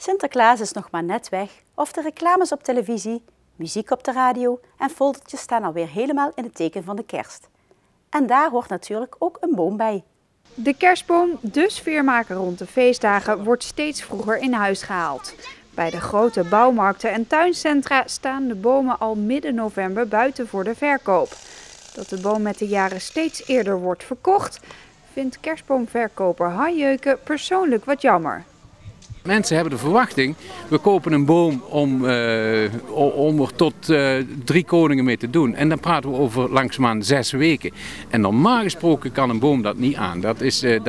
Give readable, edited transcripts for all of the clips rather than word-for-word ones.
Sinterklaas is nog maar net weg of de reclames op televisie, muziek op de radio en foldertjes staan alweer helemaal in het teken van de kerst. En daar hoort natuurlijk ook een boom bij. De kerstboom, de sfeermaker rond de feestdagen, wordt steeds vroeger in huis gehaald. Bij de grote bouwmarkten en tuincentra staan de bomen al midden november buiten voor de verkoop. Dat de boom met de jaren steeds eerder wordt verkocht, vindt kerstboomverkoper Hanjeuke persoonlijk wat jammer. Mensen hebben de verwachting, we kopen een boom om er tot 3 koningen mee te doen. En dan praten we over langzaamaan 6 weken. En normaal gesproken kan een boom dat niet aan. Dat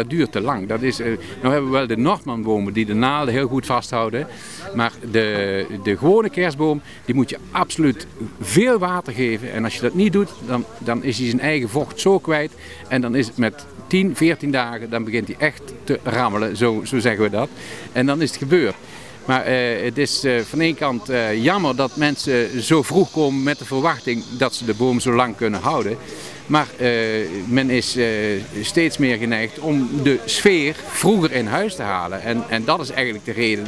duurt te lang. Nou hebben we wel de Noordmanbomen die de naalden heel goed vasthouden. Maar de gewone kerstboom, die moet je absoluut veel water geven. En als je dat niet doet, dan is hij zijn eigen vocht zo kwijt. En dan is het met 10, 14 dagen, dan begint hij echt te rammelen, zo zeggen we dat. En dan is het gebeurd. Maar het is van één kant jammer dat mensen zo vroeg komen met de verwachting dat ze de boom zo lang kunnen houden. Maar men is steeds meer geneigd om de sfeer vroeger in huis te halen. En dat is eigenlijk de reden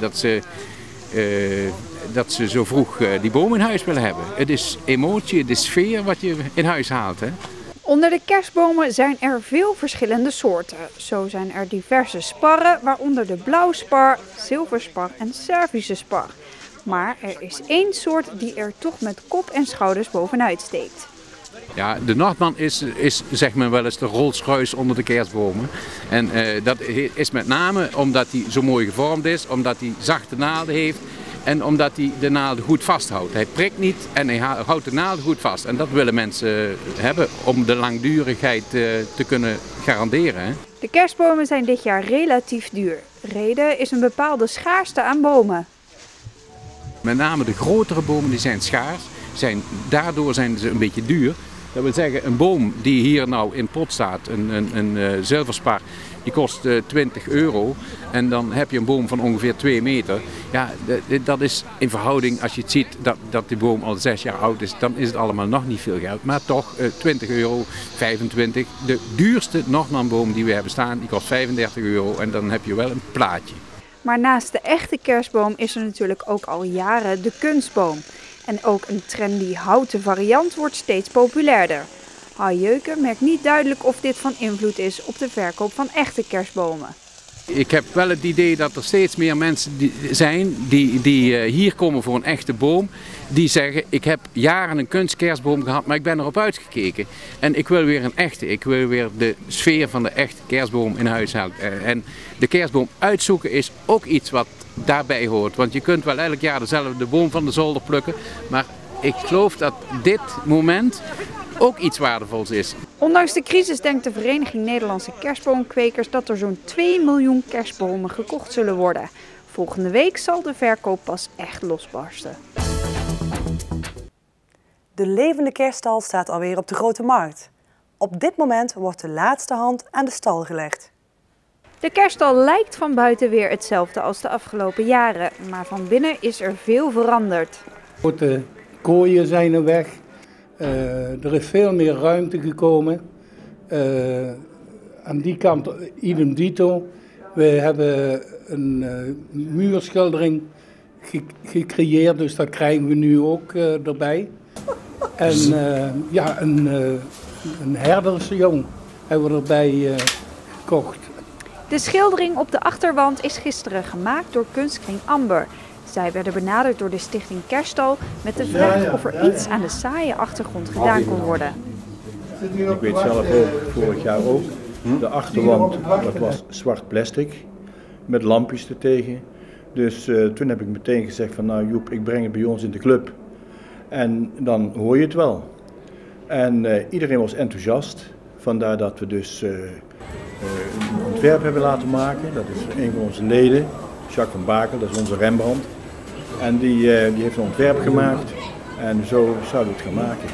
dat ze zo vroeg die boom in huis willen hebben. Het is emotie, het is sfeer wat je in huis haalt, hè. Onder de kerstbomen zijn er veel verschillende soorten. Zo zijn er diverse sparren, waaronder de blauwspar, zilverspar en Servische spar. Maar er is één soort die er toch met kop en schouders bovenuit steekt. Ja, de Noordman is zeg maar wel eens de Rolls-Royce onder de kerstbomen. En dat is met name omdat hij zo mooi gevormd is, omdat hij zachte naalden heeft. En omdat hij de naalden goed vasthoudt. Hij prikt niet en hij houdt de naalden goed vast. En dat willen mensen hebben om de langdurigheid te kunnen garanderen. Hè? De kerstbomen zijn dit jaar relatief duur. Reden is een bepaalde schaarste aan bomen. Met name de grotere bomen die zijn schaars. Daardoor zijn ze een beetje duur. Dat wil zeggen, een boom die hier nou in pot staat, een zilverspar, die kost 20 euro. En dan heb je een boom van ongeveer 2 meter. Ja, dat is in verhouding, als je het ziet dat die boom al 6 jaar oud is, dan is het allemaal nog niet veel geld. Maar toch 20 euro, 25. De duurste Noordmanboom die we hebben staan, die kost 35 euro. En dan heb je wel een plaatje. Maar naast de echte kerstboom is er natuurlijk ook al jaren de kunstboom. En ook een trendy houten variant wordt steeds populairder. Hanjeuke merkt niet duidelijk of dit van invloed is op de verkoop van echte kerstbomen. Ik heb wel het idee dat er steeds meer mensen zijn die hier komen voor een echte boom. Die zeggen, ik heb jaren een kunstkerstboom gehad, maar ik ben erop uitgekeken. En ik wil weer een echte, ik wil weer de sfeer van de echte kerstboom in huis halen. En de kerstboom uitzoeken is ook iets wat daarbij hoort. Want je kunt wel elk jaar dezelfde boom van de zolder plukken. Maar ik geloof dat dit moment ook iets waardevols is. Ondanks de crisis denkt de Vereniging Nederlandse Kerstboomkwekers dat er zo'n 2 miljoen kerstbomen gekocht zullen worden. Volgende week zal de verkoop pas echt losbarsten. De levende kerststal staat alweer op de Grote Markt. Op dit moment wordt de laatste hand aan de stal gelegd. De kerststal lijkt van buiten weer hetzelfde als de afgelopen jaren, maar van binnen is er veel veranderd. De kooien zijn er weg. Er is veel meer ruimte gekomen. Aan die kant idem dito. We hebben een muurschildering gecreëerd, dus dat krijgen we nu ook erbij. En een herdersjong hebben we erbij gekocht. De schildering op de achterwand is gisteren gemaakt door Kunstkring Amber. Zij werden benaderd door de stichting Kerststal met de vraag of er iets aan de saaie achtergrond gedaan kon worden. Ik weet zelf ook, vorig jaar ook, de achterwand, dat was zwart plastic met lampjes ertegen. Dus toen heb ik meteen gezegd van nou Joep, ik breng het bij ons in de club. En dan hoor je het wel. En iedereen was enthousiast, vandaar dat we dus een ontwerp hebben laten maken. Dat is een van onze leden, Jacques van Bakel, dat is onze Rembrandt. En die heeft een ontwerp gemaakt en zo zouden we het gaan maken.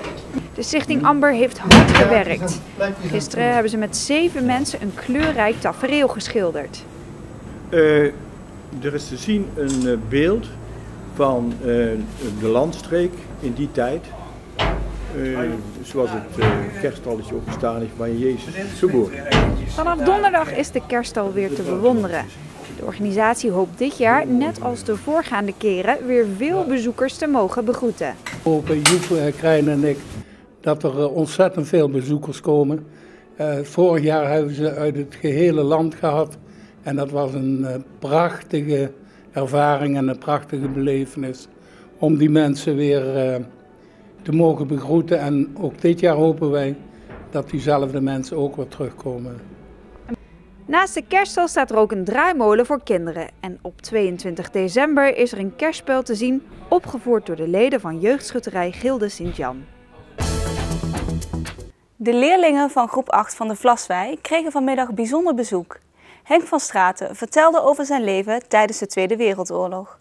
De stichting Amber heeft hard gewerkt. Gisteren hebben ze met 7 mensen een kleurrijk tafereel geschilderd. Er is te zien een beeld van de landstreek in die tijd. Zoals het kerststalletje ook gestaan heeft waar Jezus geboren. Vanaf donderdag is de kerststal weer te bewonderen. De organisatie hoopt dit jaar, net als de voorgaande keren, weer veel bezoekers te mogen begroeten. We hopen, Joep, Krijn en ik, dat er ontzettend veel bezoekers komen. Vorig jaar hebben ze uit het gehele land gehad. En dat was een prachtige ervaring en een prachtige belevenis om die mensen weer te mogen begroeten. En ook dit jaar hopen wij dat diezelfde mensen ook weer terugkomen. Naast de kerststal staat er ook een draaimolen voor kinderen. En op 22 december is er een kerstspel te zien, opgevoerd door de leden van jeugdschutterij Gilde Sint-Jan. De leerlingen van groep 8 van de Vlaswijk kregen vanmiddag bijzonder bezoek. Henk van Straten vertelde over zijn leven tijdens de Tweede Wereldoorlog.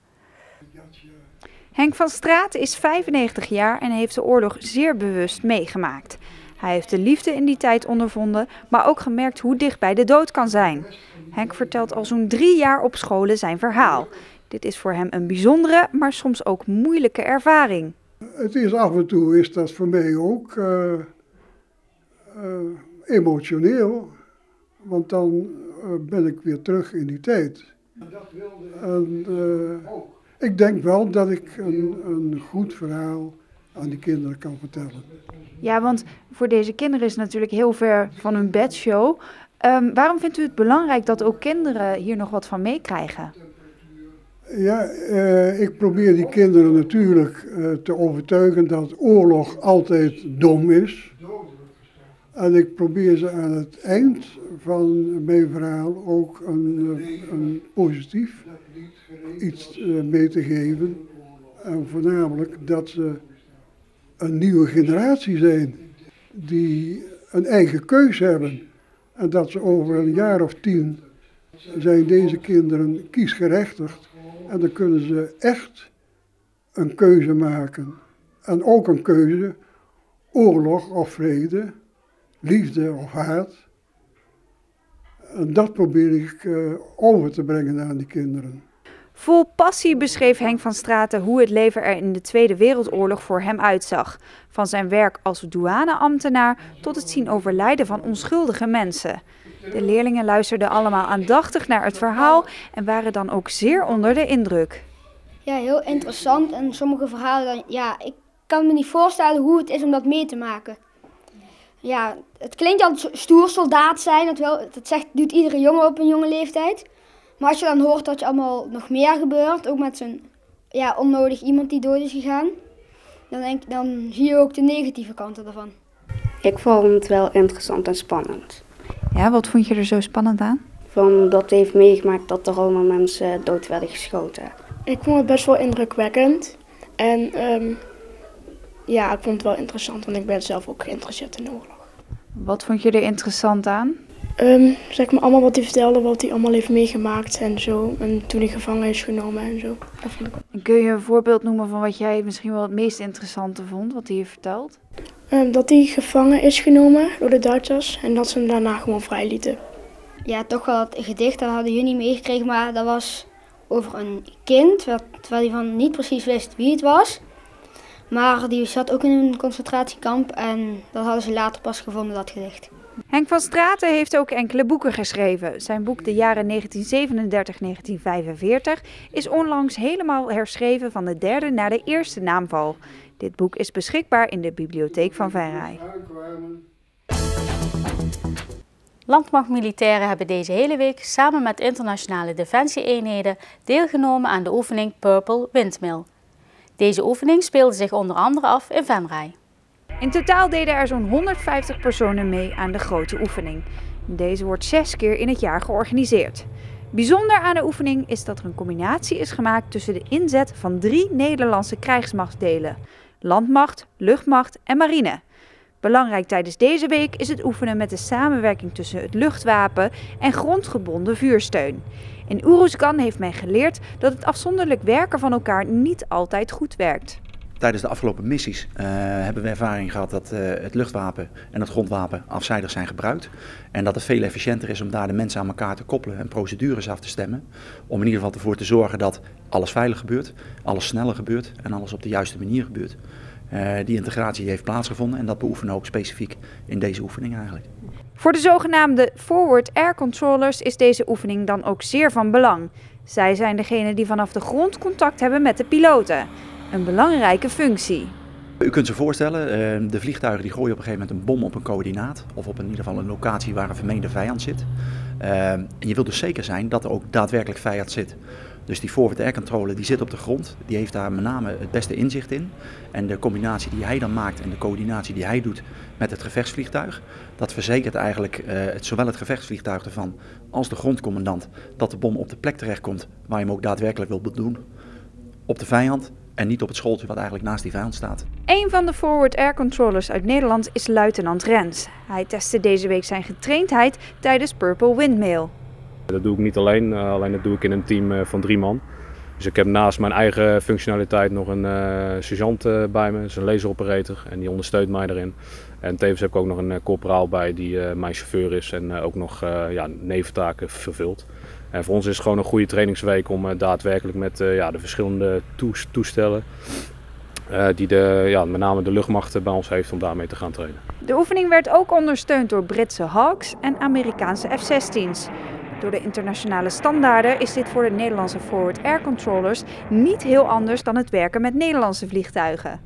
Henk van Straten is 95 jaar en heeft de oorlog zeer bewust meegemaakt. Hij heeft de liefde in die tijd ondervonden, maar ook gemerkt hoe dichtbij de dood kan zijn. Henk vertelt al zo'n 3 jaar op scholen zijn verhaal. Dit is voor hem een bijzondere, maar soms ook moeilijke ervaring. Het is af en toe is dat voor mij ook emotioneel, want dan ben ik weer terug in die tijd. En, ik denk wel dat ik een goed verhaal aan die kinderen kan vertellen. Ja, want voor deze kinderen is het natuurlijk heel ver van hun bedshow. Waarom vindt u het belangrijk dat ook kinderen hier nog wat van meekrijgen? Ja, ik probeer die kinderen natuurlijk te overtuigen dat oorlog altijd dom is. En ik probeer ze aan het eind van mijn verhaal ook een positief iets mee te geven. En voornamelijk dat ze een nieuwe generatie zijn die een eigen keus hebben. En dat ze over een jaar of 10 zijn deze kinderen kiesgerechtigd. En dan kunnen ze echt een keuze maken. En ook een keuze, oorlog of vrede, liefde of haat. En dat probeer ik over te brengen aan die kinderen. Vol passie beschreef Henk van Straten hoe het leven er in de Tweede Wereldoorlog voor hem uitzag. Van zijn werk als douaneambtenaar tot het zien overlijden van onschuldige mensen. De leerlingen luisterden allemaal aandachtig naar het verhaal en waren dan ook zeer onder de indruk. Ja, heel interessant. En sommige verhalen, ja, ik kan me niet voorstellen hoe het is om dat mee te maken. Ja, het klinkt als stoer soldaat zijn, dat doet iedere jongen op een jonge leeftijd. Maar als je dan hoort dat er allemaal nog meer gebeurt, ook met zo'n onnodig iemand die dood is gegaan, dan zie je ook de negatieve kanten ervan. Ik vond het wel interessant en spannend. Ja, wat vond je er zo spannend aan? Van dat heeft meegemaakt dat er allemaal mensen dood werden geschoten. Ik vond het best wel indrukwekkend. En ik vond het wel interessant, want ik ben zelf ook geïnteresseerd in de oorlog. Wat vond je er interessant aan? Zeg maar allemaal wat hij vertelde, wat hij allemaal heeft meegemaakt en zo. En toen hij gevangen is genomen en zo. Dat vond ik wel. Kun je een voorbeeld noemen van wat jij misschien wel het meest interessante vond, wat hij je vertelt? Dat hij gevangen is genomen door de Duitsers en dat ze hem daarna gewoon vrij lieten. Ja, toch wel het gedicht, dat hadden jullie meegekregen, maar dat was over een kind, terwijl hij van niet precies wist wie het was. Maar die zat ook in een concentratiekamp en dat hadden ze later pas gevonden, dat gedicht. Henk van Straten heeft ook enkele boeken geschreven. Zijn boek De jaren 1937-1945 is onlangs helemaal herschreven van de derde naar de eerste naamval. Dit boek is beschikbaar in de bibliotheek van Venray. Landmachtmilitairen hebben deze hele week samen met internationale defensieeenheden deelgenomen aan de oefening Purple Windmill. Deze oefening speelde zich onder andere af in Venray. In totaal deden er zo'n 150 personen mee aan de grote oefening. Deze wordt 6 keer in het jaar georganiseerd. Bijzonder aan de oefening is dat er een combinatie is gemaakt tussen de inzet van 3 Nederlandse krijgsmachtsdelen: landmacht, luchtmacht en marine. Belangrijk tijdens deze week is het oefenen met de samenwerking tussen het luchtwapen en grondgebonden vuursteun. In Oeroesgan heeft men geleerd dat het afzonderlijk werken van elkaar niet altijd goed werkt. Tijdens de afgelopen missies hebben we ervaring gehad dat het luchtwapen en het grondwapen afzijdig zijn gebruikt. En dat het veel efficiënter is om daar de mensen aan elkaar te koppelen en procedures af te stemmen. Om in ieder geval ervoor te zorgen dat alles veilig gebeurt, alles sneller gebeurt en alles op de juiste manier gebeurt. Die integratie heeft plaatsgevonden en dat beoefenen we ook specifiek in deze oefening eigenlijk. Voor de zogenaamde Forward Air Controllers is deze oefening dan ook zeer van belang. Zij zijn degene die vanaf de grond contact hebben met de piloten. Een belangrijke functie. U kunt zich voorstellen, de vliegtuigen die gooien op een gegeven moment een bom op een coördinaat. Of op in ieder geval een locatie waar een vermeende vijand zit. En je wilt dus zeker zijn dat er ook daadwerkelijk vijand zit. Dus die forward air controller die zit op de grond, die heeft daar met name het beste inzicht in. En de combinatie die hij dan maakt en de coördinatie die hij doet met het gevechtsvliegtuig, dat verzekert eigenlijk zowel het gevechtsvliegtuig ervan als de grondcommandant dat de bom op de plek terechtkomt waar je hem ook daadwerkelijk wil doen. Op de vijand en niet op het schooltje wat eigenlijk naast die vijand staat. Een van de Forward Air Controllers uit Nederland is luitenant Rens. Hij testte deze week zijn getraindheid tijdens Purple Windmill. Dat doe ik niet alleen dat doe ik in een team van 3 man. Dus ik heb naast mijn eigen functionaliteit nog een sergeant bij me, dat is een laseroperator en die ondersteunt mij erin. En tevens heb ik ook nog een corporaal bij die mijn chauffeur is en ook nog neventaken vervult. En voor ons is het gewoon een goede trainingsweek om daadwerkelijk met de verschillende toestellen die met name de luchtmacht bij ons heeft om daarmee te gaan trainen. De oefening werd ook ondersteund door Britse Hawks en Amerikaanse F-16's. Door de internationale standaarden is dit voor de Nederlandse Forward Air Controllers niet heel anders dan het werken met Nederlandse vliegtuigen.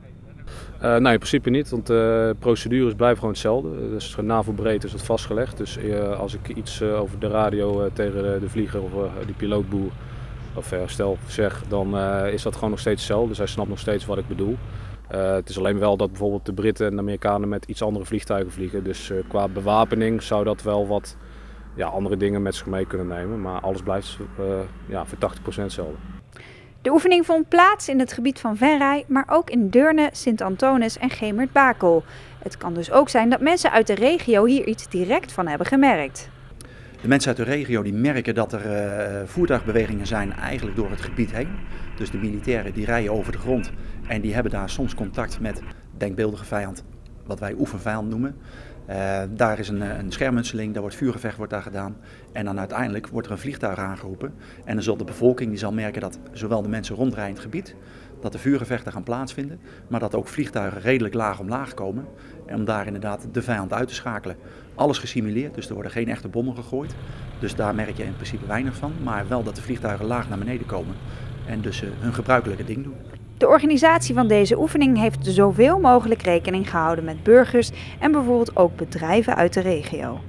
Nee, in principe niet, want de procedures blijven gewoon hetzelfde. Dus NAVO-breed is dat vastgelegd. Dus als ik iets over de radio tegen de vlieger of die pilootboer of stel zeg, dan is dat gewoon nog steeds hetzelfde. Dus hij snapt nog steeds wat ik bedoel. Het is alleen wel dat bijvoorbeeld de Britten en de Amerikanen met iets andere vliegtuigen vliegen. Dus qua bewapening zou dat wel wat andere dingen met zich mee kunnen nemen. Maar alles blijft voor 80% hetzelfde. De oefening vond plaats in het gebied van Venray, maar ook in Deurne, Sint-Antonis en Gemert-Bakel. Het kan dus ook zijn dat mensen uit de regio hier iets direct van hebben gemerkt. De mensen uit de regio die merken dat er voertuigbewegingen zijn eigenlijk door het gebied heen. Dus de militairen die rijden over de grond en die hebben daar soms contact met denkbeeldige vijand, wat wij oefenvijand noemen. Daar is een schermutseling, daar wordt vuurgevecht daar gedaan en dan uiteindelijk wordt er een vliegtuig aangeroepen. En dan zal de bevolking die zal merken dat zowel de mensen rondrijden in het gebied, dat de vuurgevechten gaan plaatsvinden, maar dat ook vliegtuigen redelijk laag omlaag komen om daar inderdaad de vijand uit te schakelen. Alles gesimuleerd, dus er worden geen echte bommen gegooid. Dus daar merk je in principe weinig van, maar wel dat de vliegtuigen laag naar beneden komen en dus hun gebruikelijke ding doen. De organisatie van deze oefening heeft zoveel mogelijk rekening gehouden met burgers en bijvoorbeeld ook bedrijven uit de regio.